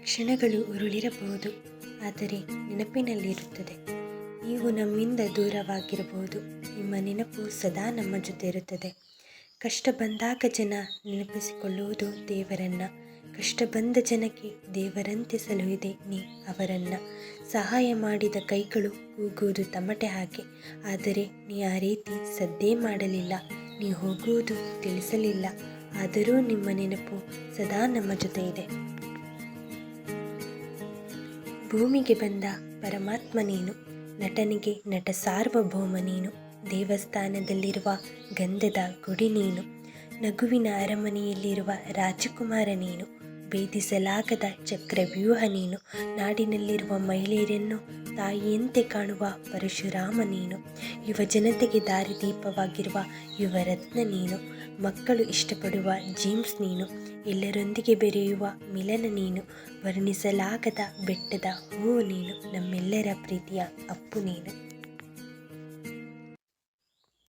ಕ್ಷಣಗಳು ಉರುಳಿರಬಹುದು, ಆದರೆ ನೆನಪಿನಲ್ಲಿರುತ್ತದೆ. ನೀವು ನಮ್ಮಿಂದ ದೂರವಾಗಿರಬಹುದು, ನಿಮ್ಮ ನೆನಪು ಸದಾ ನಮ್ಮ ಜೊತೆ ಇರುತ್ತದೆ. ಕಷ್ಟ ಬಂದಾಗ ಜನ ನೆನಪಿಸಿಕೊಳ್ಳುವುದು ದೇವರನ್ನು. ಕಷ್ಟ ಬಂದ ಜನಕ್ಕೆ ದೇವರಂತೆ ಸಲುಹಿದೆ ನೀ ಅವರನ್ನು. ಸಹಾಯ ಮಾಡಿದ ಕೈಗಳು ಕೂಗುವುದು ತಮಟೆ ಹಾಗೆ, ಆದರೆ ನೀ ಆ ರೀತಿ ಸದ್ದೇ ಮಾಡಲಿಲ್ಲ. ನೀ ಹೋಗುವುದು ತಿಳಿಸಲಿಲ್ಲ, ಆದರೂ ನಿಮ್ಮ ನೆನಪು ಸದಾ ನಮ್ಮ ಜೊತೆ ಇದೆ. ಭೂಮಿಗೆ ಬಂದ ಪರಮಾತ್ಮ ನೀನು, ನಟನಿಗೆ ನಟ ಸಾರ್ವಭೌಮ ನೀನು. ದೇವಸ್ಥಾನದಲ್ಲಿರುವ ಗಂಧದ ಗುಡಿ ನೀನು, ನಗುವಿನ ಅರಮನೆಯಲ್ಲಿರುವ ರಾಜಕುಮಾರ ನೀನು. ಭೇದಿಸಲಾಗದ ಚಕ್ರವ್ಯೂಹ ನೀನು, ನಾಡಿನಲ್ಲಿರುವ ಮಹಿಳೆಯರನ್ನು ತಾಯಿಯಂತೆ ಕಾಣುವ ಪರಶುರಾಮ ನೀನು. ಯುವ ಜನತೆಗೆ ದಾರಿದೀಪವಾಗಿರುವ ಯುವರತ್ನ ನೀನು. ಮಕ್ಕಳು ಇಷ್ಟಪಡುವ ಜೀನ್ಸ್ ನೀನು, ಎಲ್ಲರೊಂದಿಗೆ ಬೆರೆಯುವ ಮಿಲನ ನೀನು. ವರ್ಣಿಸಲಾಗದ ಬೆಟ್ಟದ ಹೂವು ನೀನು, ನಮ್ಮೆಲ್ಲರ ಪ್ರೀತಿಯ ಅಪ್ಪು ನೀನು.